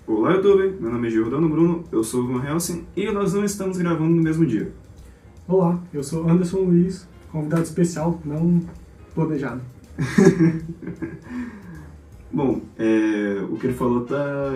Olá, YouTube! Meu nome é Giordano Bruno, eu sou o Van Helsing e nós não estamos gravando no mesmo dia. Olá, eu sou Anderson Luiz, convidado especial, não planejado. Bom, o que ele falou tá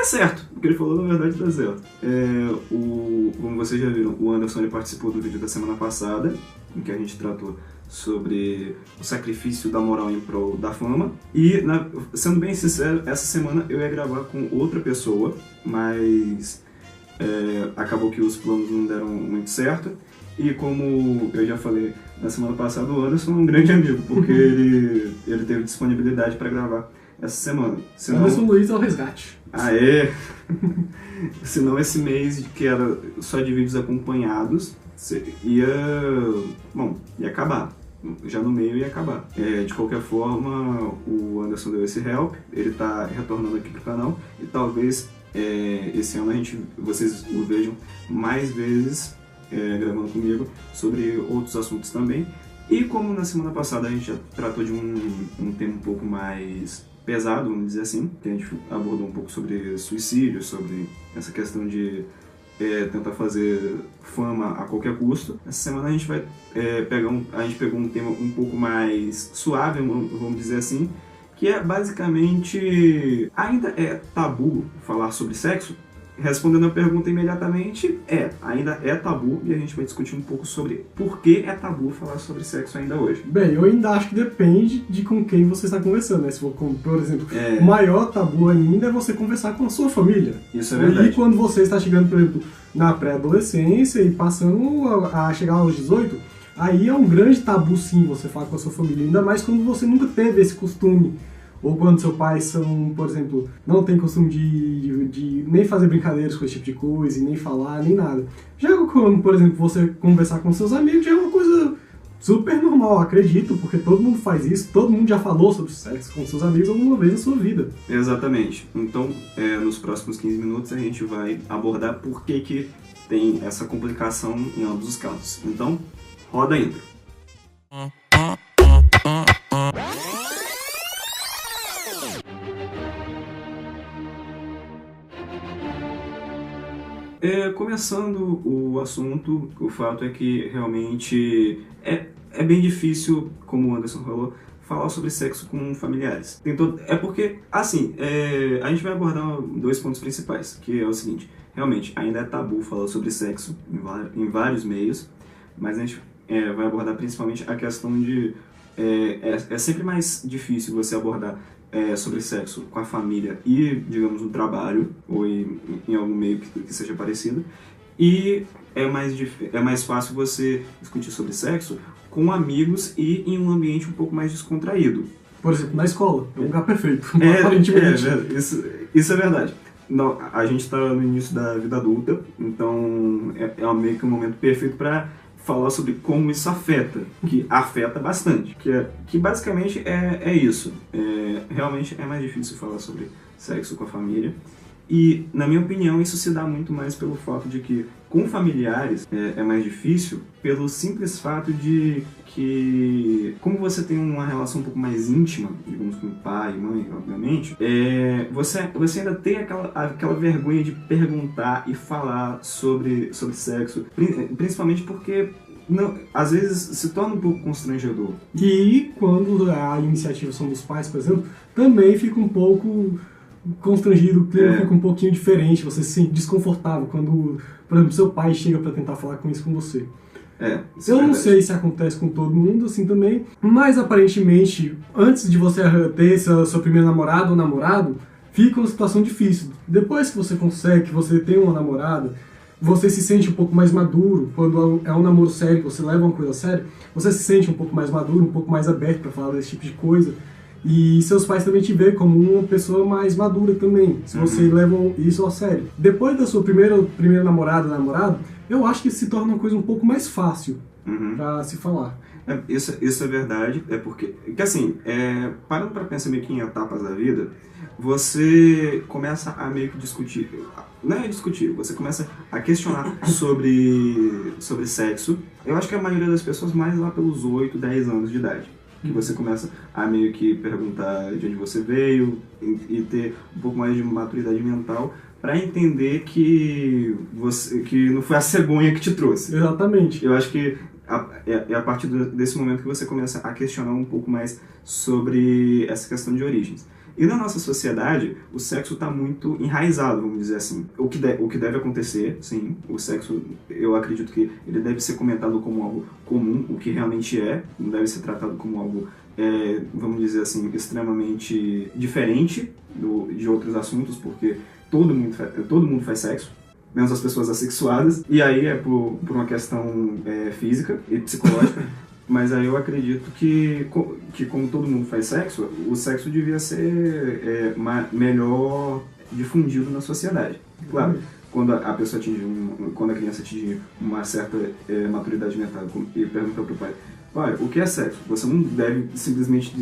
certo. O que ele falou, na verdade, tá certo. Como vocês já viram, o Anderson ele participou do vídeo da semana passada, em que a gente tratou sobre o sacrifício da moral em prol da fama. E, sendo bem sincero, essa semana eu ia gravar com outra pessoa, mas acabou que os planos não deram muito certo. E como eu já falei na semana passada, o Anderson é um grande amigo, porque ele teve disponibilidade para gravar essa semana. Senão... Anderson Luiz é o resgate. Aê! Senão esse mês, que era só de vídeos acompanhados, ia acabar. Já no meio ia acabar. De qualquer forma, o Anderson deu esse help, ele tá retornando aqui pro canal e talvez esse ano vocês o vejam mais vezes gravando comigo sobre outros assuntos também. E como na semana passada a gente já tratou de um tema um pouco mais pesado, vamos dizer assim, que a gente abordou um pouco sobre suicídio, sobre essa questão de tentar fazer fama a qualquer custo. Essa semana a gente vai a gente pegou um tema um pouco mais suave, vamos dizer assim, que é basicamente, ainda é tabu falar sobre sexo? Respondendo a pergunta imediatamente, ainda é tabu, e a gente vai discutir um pouco sobre por que é tabu falar sobre sexo ainda hoje. Bem, eu ainda acho que depende de com quem você está conversando, né? Se for, por exemplo, o maior tabu ainda é você conversar com a sua família. Isso é verdade. E quando você está chegando, por exemplo, na pré-adolescência e passando a chegar aos 18, aí é um grande tabu sim você falar com a sua família, ainda mais quando você nunca teve esse costume. Ou quando seus pais são, por exemplo, não tem costume de nem fazer brincadeiras com esse tipo de coisa, e nem falar, nem nada. Já quando, por exemplo, você conversar com seus amigos, já é uma coisa super normal, acredito, porque todo mundo faz isso, todo mundo já falou sobre sexo com seus amigos alguma vez na sua vida. Exatamente. Então, nos próximos 15 minutos a gente vai abordar por que tem essa complicação em ambos os casos. Então, roda a intro. Começando o assunto, o fato é que realmente é bem difícil, como o Anderson falou, falar sobre sexo com familiares. É porque, assim, a gente vai abordar dois pontos principais, que é o seguinte: realmente, ainda é tabu falar sobre sexo em vários meios, mas a gente vai abordar principalmente a questão de... É sempre mais difícil você abordar sobre sexo com a família e, digamos, no trabalho, ou em algum meio que seja parecido. E é mais fácil você discutir sobre sexo com amigos e em um ambiente um pouco mais descontraído. Por exemplo, na escola, é um lugar perfeito, aparentemente. Isso é verdade. Não, a gente está no início da vida adulta, então é meio que um momento perfeito para falar sobre como isso afeta, que afeta bastante, que basicamente é isso. Realmente é mais difícil falar sobre sexo com a família, e na minha opinião isso se dá muito mais pelo fato de que com familiares é mais difícil pelo simples fato de que, como você tem uma relação um pouco mais íntima, digamos, com pai e mãe, obviamente, você ainda tem aquela vergonha de perguntar e falar sobre sexo, principalmente porque às vezes se torna um pouco constrangedor. E quando a iniciativa são dos pais, por exemplo, também fica um pouco constrangido, o clima fica um pouquinho diferente, você se sente desconfortável quando, por exemplo, seu pai chega para tentar falar com isso com você. Eu não sei se acontece com todo mundo assim também, mas aparentemente, antes de você ter sua primeira namorada ou namorado, fica uma situação difícil. Depois que você consegue, que você tem uma namorada, você se sente um pouco mais maduro. Quando é um namoro sério, que você leva uma coisa a sério, você se sente um pouco mais maduro, um pouco mais aberto para falar desse tipo de coisa. E seus pais também te veem como uma pessoa mais madura também, se você leva isso a sério. Depois da sua primeira namorado, eu acho que se torna uma coisa um pouco mais fácil pra se falar. Isso é verdade, porque assim, parando pra pensar meio que em etapas da vida, você começa a meio que discutir, não é discutir, você começa a questionar sobre sexo. Eu acho que a maioria das pessoas mais lá pelos 8, 10 anos de idade. que você começa a meio que perguntar de onde você veio e ter um pouco mais de maturidade mental para entender que não foi a cegonha que te trouxe. Exatamente. Eu acho que é a partir desse momento que você começa a questionar um pouco mais sobre essa questão de origens. E na nossa sociedade, o sexo está muito enraizado, vamos dizer assim. O que deve acontecer, sim, o sexo, eu acredito que ele deve ser comentado como algo comum, o que realmente é, não deve ser tratado como algo, vamos dizer assim, extremamente diferente de outros assuntos, porque todo mundo faz sexo, menos as pessoas assexuadas, e aí é por uma questão física e psicológica. Mas aí eu acredito que como todo mundo faz sexo, o sexo devia ser melhor difundido na sociedade. Claro, quando a pessoa quando a criança atinge uma certa maturidade mental e pergunta para o pai, o que é sexo? Você não deve simplesmente...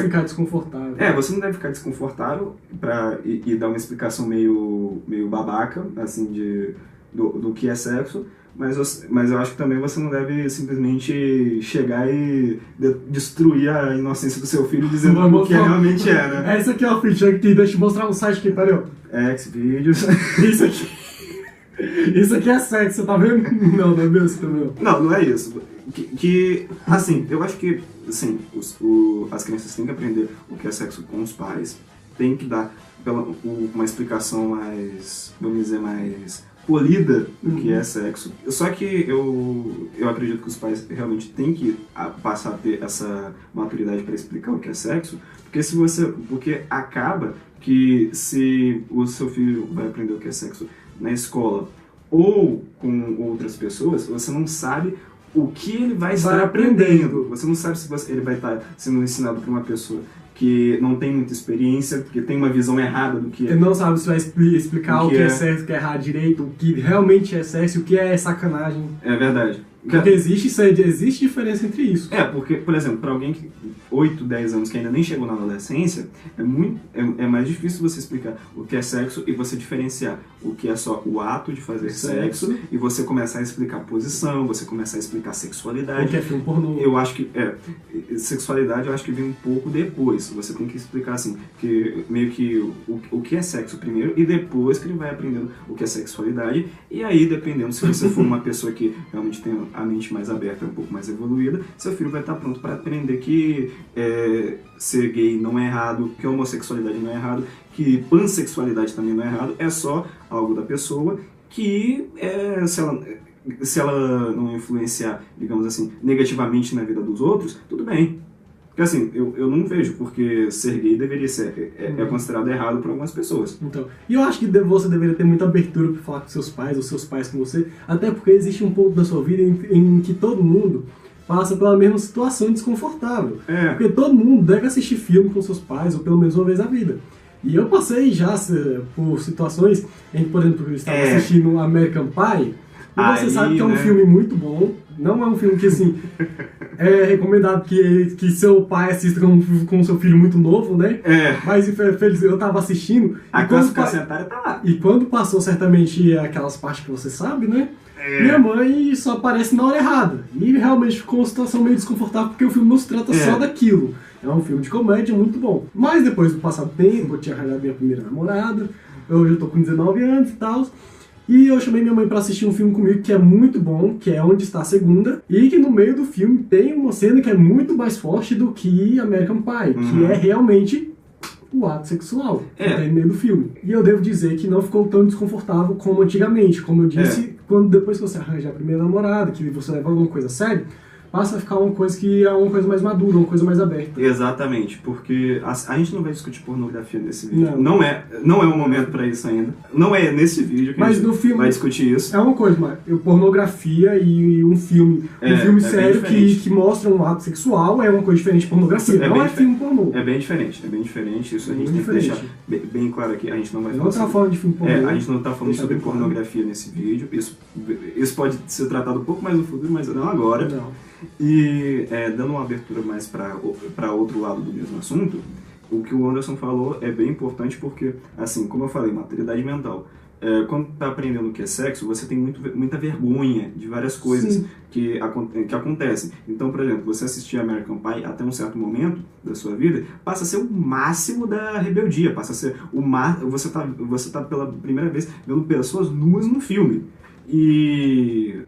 ficar desconfortável. Você não deve ficar desconfortável e dar uma explicação meio babaca, assim, do que é sexo. Mas eu acho que também você não deve simplesmente chegar e destruir a inocência do seu filho dizendo o que realmente é, né? Essa aqui é o feature aqui, deixa eu mostrar um site aqui, peraí. Xvideos. Isso aqui é sexo, você tá vendo? Não é meu, você também. Não é isso. Assim, eu acho que assim, as crianças têm que aprender o que é sexo com os pais, tem que dar uma explicação mais, vamos dizer, mais polida do que é sexo. Só que eu acredito que os pais realmente têm que passar a ter essa maturidade para explicar o que é sexo, porque acaba que se o seu filho vai aprender o que é sexo na escola ou com outras pessoas, você não sabe o que ele vai estar aprendendo. Você não sabe se ele vai estar sendo ensinado por uma pessoa que não tem muita experiência, que tem uma visão errada do que é. Ele não sabe se vai explicar o que é certo, o que é errado direito, o que realmente é sexo, o que é sacanagem. É verdade. Porque existe diferença entre isso. Porque, por exemplo, para alguém que 8, 10 anos que ainda nem chegou na adolescência, é mais difícil você explicar o que é sexo e você diferenciar o que é só o ato de fazer sexo e você começar a explicar posição, você começar a explicar sexualidade. O que é filme pornô. Eu acho que, sexualidade eu acho que vem um pouco depois. Você tem que explicar assim, que meio que o que é sexo primeiro e depois que ele vai aprendendo o que é sexualidade. E aí, dependendo, se você for uma pessoa que realmente tem a mente mais aberta, um pouco mais evoluída, seu filho vai estar pronto para aprender que ser gay não é errado, que homossexualidade não é errado, que pansexualidade também não é errado, é só algo da pessoa que, se ela não influenciar, digamos assim, negativamente na vida dos outros, tudo bem. Porque assim, eu não vejo porque ser gay deveria ser, é considerado errado por algumas pessoas. Então, e eu acho que você deveria ter muita abertura para falar com seus pais, ou seus pais com você, até porque existe um ponto da sua vida em que todo mundo passa pela mesma situação desconfortável. Porque todo mundo deve assistir filme com seus pais, ou pelo menos uma vez na vida. E eu passei já por situações em que, por exemplo, eu estava assistindo American Pie, e você sabe que é um filme muito bom, não é um filme que, assim, é recomendado que seu pai assista com seu filho muito novo, né? Mas, feliz, eu tava assistindo... A classificação etária tá lá. E quando passou, certamente, aquelas partes que você sabe, né? Minha mãe só aparece na hora errada. E realmente ficou uma situação meio desconfortável, porque o filme não se trata só daquilo. É um filme de comédia muito bom. Mas depois do passar do tempo, eu tinha arranjado minha primeira namorada, eu já tô com 19 anos e tal... E eu chamei minha mãe pra assistir um filme comigo que é muito bom, que é Onde Está a Segunda, e que no meio do filme tem uma cena que é muito mais forte do que American Pie, que é realmente o ato sexual que tem no meio do filme. E eu devo dizer que não ficou tão desconfortável como antigamente. Como eu disse, depois que você arranja a primeira namorada, que você leva alguma coisa a sério, passa a ficar uma coisa que é uma coisa mais madura, uma coisa mais aberta. Exatamente, porque a gente não vai discutir pornografia nesse vídeo. Não é o momento pra isso ainda. Não é nesse vídeo que a gente vai discutir isso. É uma coisa, mas pornografia e um filme sério que mostra um ato sexual é uma coisa diferente de pornografia. Não é filme pornô. É bem diferente. Isso a gente tem que deixar bem claro aqui. A gente não vai falar sobre... falando de filme pornô. A gente não tá falando sobre pornografia nesse vídeo. Isso pode ser tratado um pouco mais no futuro, mas não agora. Não. E dando uma abertura mais para outro lado do mesmo assunto, o que o Anderson falou é bem importante porque, assim, como eu falei, maturidade mental. Quando tá aprendendo o que é sexo, você tem muita vergonha de várias coisas que acontecem. Então, por exemplo, você assistir American Pie até um certo momento da sua vida, passa a ser o máximo da rebeldia, passa a ser você tá pela primeira vez vendo pessoas nuas no filme. E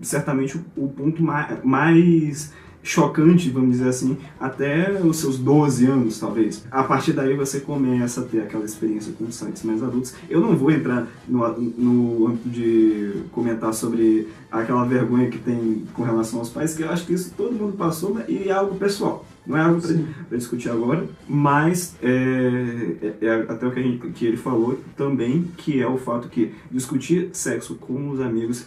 certamente o ponto mais chocante, vamos dizer assim, até os seus 12 anos, talvez. A partir daí você começa a ter aquela experiência com sites mais adultos. Eu não vou entrar no âmbito de comentar sobre aquela vergonha que tem com relação aos pais, que eu acho que isso todo mundo passou e é algo pessoal. Não é algo para discutir agora, mas até o que ele falou também, que é o fato que discutir sexo com os amigos,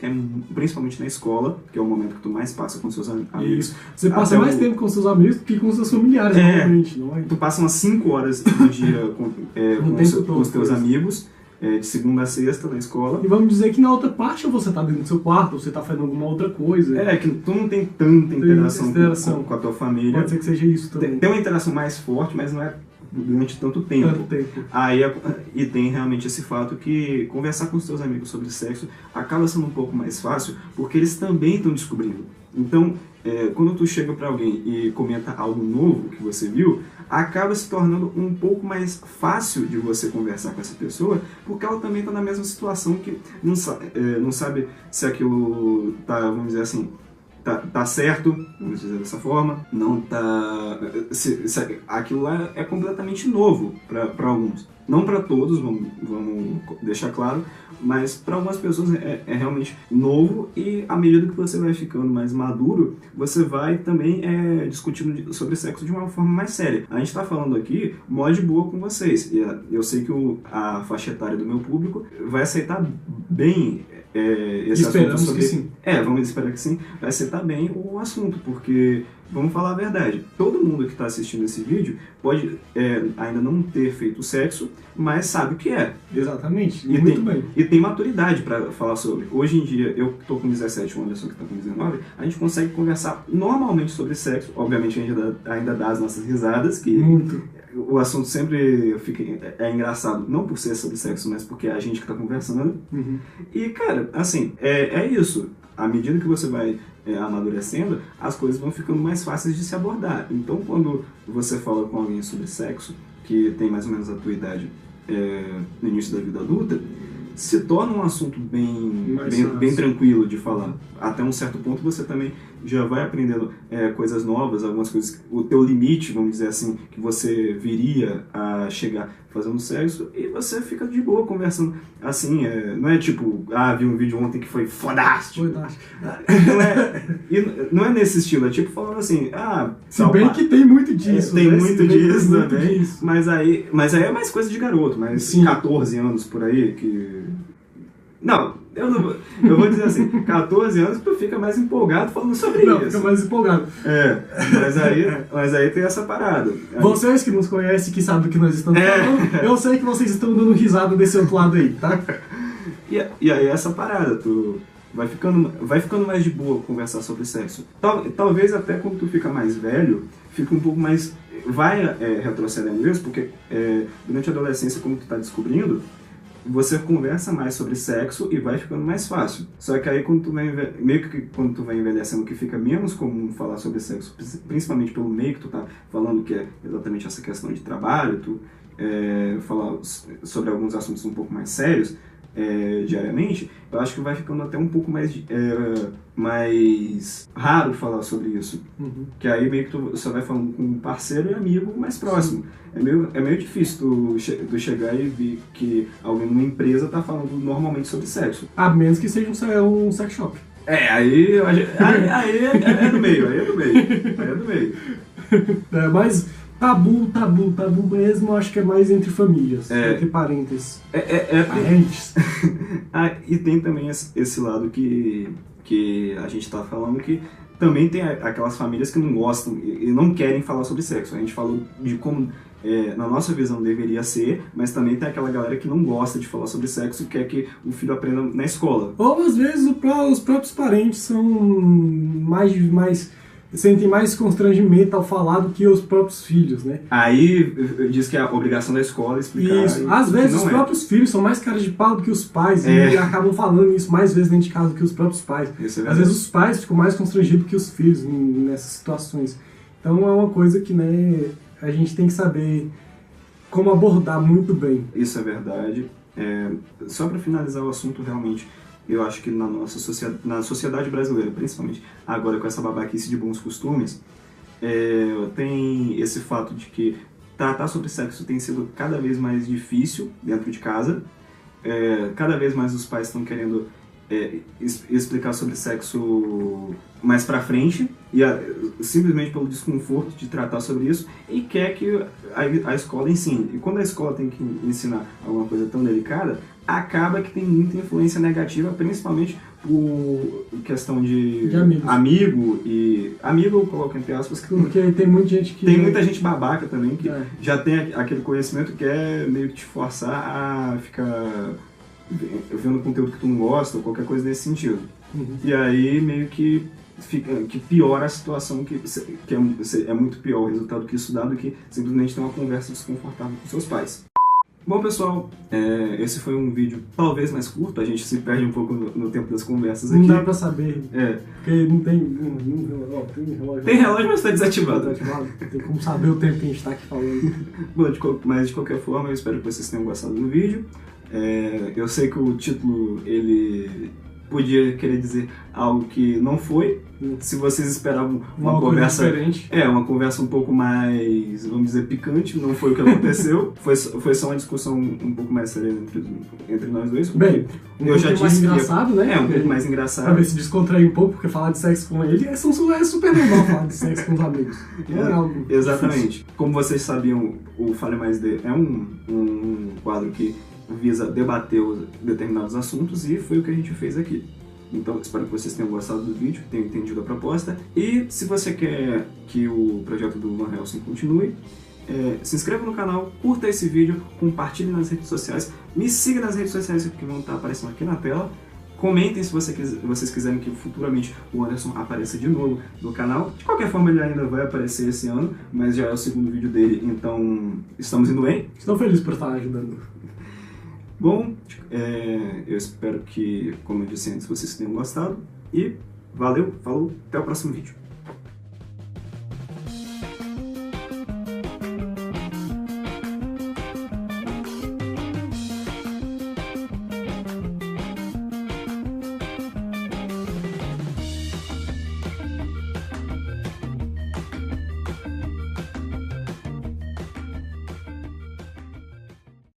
principalmente na escola, que é o momento que tu mais passa com seus amigos. Isso. Você passa mais tempo com seus amigos do que com seus familiares, normalmente. Não é? Tu passa umas 5 horas do dia com os teus amigos. De segunda a sexta na escola. E vamos dizer que na outra parte você tá dentro do seu quarto, ou você tá fazendo alguma outra coisa. Que tu não tem tanta interação com a tua família. Pode ser que seja isso também. Tem uma interação mais forte, mas não é durante tanto tempo. E tem realmente esse fato que conversar com os teus amigos sobre sexo acaba sendo um pouco mais fácil, porque eles também estão descobrindo. Então, quando tu chega para alguém e comenta algo novo que você viu, acaba se tornando um pouco mais fácil de você conversar com essa pessoa, porque ela também está na mesma situação que não sabe se aquilo tá, vamos dizer assim, tá certo, vamos dizer dessa forma, não tá... Se aquilo lá é completamente novo para alguns. Não para todos, vamos deixar claro, mas para algumas pessoas é realmente novo, e à medida que você vai ficando mais maduro, você vai também discutindo sobre sexo de uma forma mais séria. A gente está falando aqui mó de boa com vocês, e eu sei que a faixa etária do meu público vai aceitar bem esse Esperamos assunto. que sim. Vamos esperar que sim, vai aceitar bem o assunto, porque... Vamos falar a verdade, todo mundo que está assistindo esse vídeo pode ainda não ter feito sexo, mas sabe o que é. Exatamente, muito bem. E tem maturidade para falar sobre. Hoje em dia, eu estou com 17, o Anderson que está com 19, a gente consegue conversar normalmente sobre sexo, obviamente ainda dá as nossas risadas, que muito. O assunto sempre é engraçado, não por ser sobre sexo, mas porque é a gente que está conversando. Uhum. E, cara, assim, é isso. À medida que você vai amadurecendo, as coisas vão ficando mais fáceis de se abordar. Então, quando você fala com alguém sobre sexo, que tem mais ou menos a tua idade no início da vida adulta, se torna um assunto bem tranquilo de falar. Até um certo ponto você também já vai aprendendo coisas novas, algumas coisas, o teu limite, vamos dizer assim, que você viria a chegar fazendo sexo, e você fica de boa conversando assim, não é tipo, vi um vídeo ontem que foi fodástico. Não é nesse estilo, é tipo falando assim, se bem que tem muito disso. Tem muito disso também, mas aí é mais coisa de garoto, mas sim. 14 anos por aí que... Não, eu vou dizer assim, 14 anos tu fica mais empolgado falando sobre isso. Fica mais empolgado. Mas aí tem essa parada. Vocês que nos conhecem, que sabem do que nós estamos falando, eu sei que vocês estão dando risada desse outro lado aí, tá? E aí essa parada, tu vai ficando mais de boa conversar sobre sexo. Talvez até quando tu fica mais velho, fica um pouco mais... Vai retrocedendo mesmo, porque durante a adolescência, como tu tá descobrindo, você conversa mais sobre sexo e vai ficando mais fácil. Só que aí quando tu vai envelhecendo, que fica menos comum falar sobre sexo, principalmente pelo meio que tu tá falando, que é exatamente essa questão de trabalho, tu falar sobre alguns assuntos um pouco mais sérios diariamente, eu acho que vai ficando até um pouco mais raro falar sobre isso. Uhum. Que aí meio que tu só vai falando com um parceiro e amigo mais próximo. É meio difícil tu chegar e ver que alguém numa empresa tá falando normalmente sobre sexo. A menos que seja um sex shop. Aí é do meio. Mas tabu mesmo, acho que é mais entre famílias, entre parentes. Parentes. E tem também esse lado que a gente tá falando, que também tem aquelas famílias que não gostam e não querem falar sobre sexo. A gente falou de como, na nossa visão, deveria ser, mas também tem aquela galera que não gosta de falar sobre sexo e quer que o filho aprenda na escola. Ou às vezes os próprios parentes são mais sentem mais constrangimento ao falar do que os próprios filhos, né? Aí diz que é a obrigação da escola explicar. Isso. Às vezes os próprios filhos são mais caras de pau do que os pais e acabam falando isso mais vezes dentro de casa do que os próprios pais. Às vezes os pais ficam mais constrangidos que os filhos nessas situações. Então é uma coisa que, né, a gente tem que saber como abordar muito bem. Isso é verdade. Só para finalizar o assunto, realmente, eu acho que na sociedade brasileira, principalmente agora com essa babaquice de bons costumes, tem esse fato de que tratar sobre sexo tem sido cada vez mais difícil dentro de casa. Cada vez mais os pais estão querendo explicar sobre sexo mais pra frente, e simplesmente pelo desconforto de tratar sobre isso, e quer que a escola ensine. E quando a escola tem que ensinar alguma coisa tão delicada, acaba que tem muita influência negativa, principalmente por questão de amigo, e amigo eu coloco entre aspas, porque tem muita gente que... Tem muita gente babaca também, que já tem aquele conhecimento que é meio que te forçar a ficar vendo conteúdo que tu não gosta, ou qualquer coisa nesse sentido. E aí meio que piora a situação, que é muito pior o resultado que isso dá do que simplesmente ter uma conversa desconfortável com seus pais. Bom, pessoal, esse foi um vídeo talvez mais curto, a gente se perde um pouco no tempo das conversas aqui. Não dá pra saber, porque não tem relógio. Tem relógio, mas tá desativado. Tem como saber o tempo que a gente tá aqui falando. Bom, mas de qualquer forma, eu espero que vocês tenham gostado do vídeo. Eu sei que o título, ele podia querer dizer algo que não foi. Se vocês esperavam uma conversa diferente. Uma conversa um pouco mais, vamos dizer, picante, não foi o que aconteceu. foi só uma discussão um pouco mais séria entre nós dois. Bem, eu já disse mais engraçado, né? Um pouco mais engraçado. Pra ver se descontrair um pouco, porque falar de sexo com ele é super normal falar de sexo com os amigos. Não é algo exatamente. Difícil. Como vocês sabiam, o Fale Mais D é um quadro que visa debater determinados assuntos, e foi o que a gente fez aqui. Então, espero que vocês tenham gostado do vídeo, tenham entendido a proposta. E se você quer que o projeto do Van Helsing continue, se inscreva no canal, curta esse vídeo, compartilhe nas redes sociais, me siga nas redes sociais que vão estar aparecendo aqui na tela. Comentem se vocês quiserem que futuramente o Anderson apareça de novo no canal. De qualquer forma, ele ainda vai aparecer esse ano, mas já é o segundo vídeo dele, então estamos indo bem. Estou feliz por estar ajudando. Bom, eu espero que, como eu disse antes, vocês tenham gostado. E valeu, falou, até o próximo vídeo.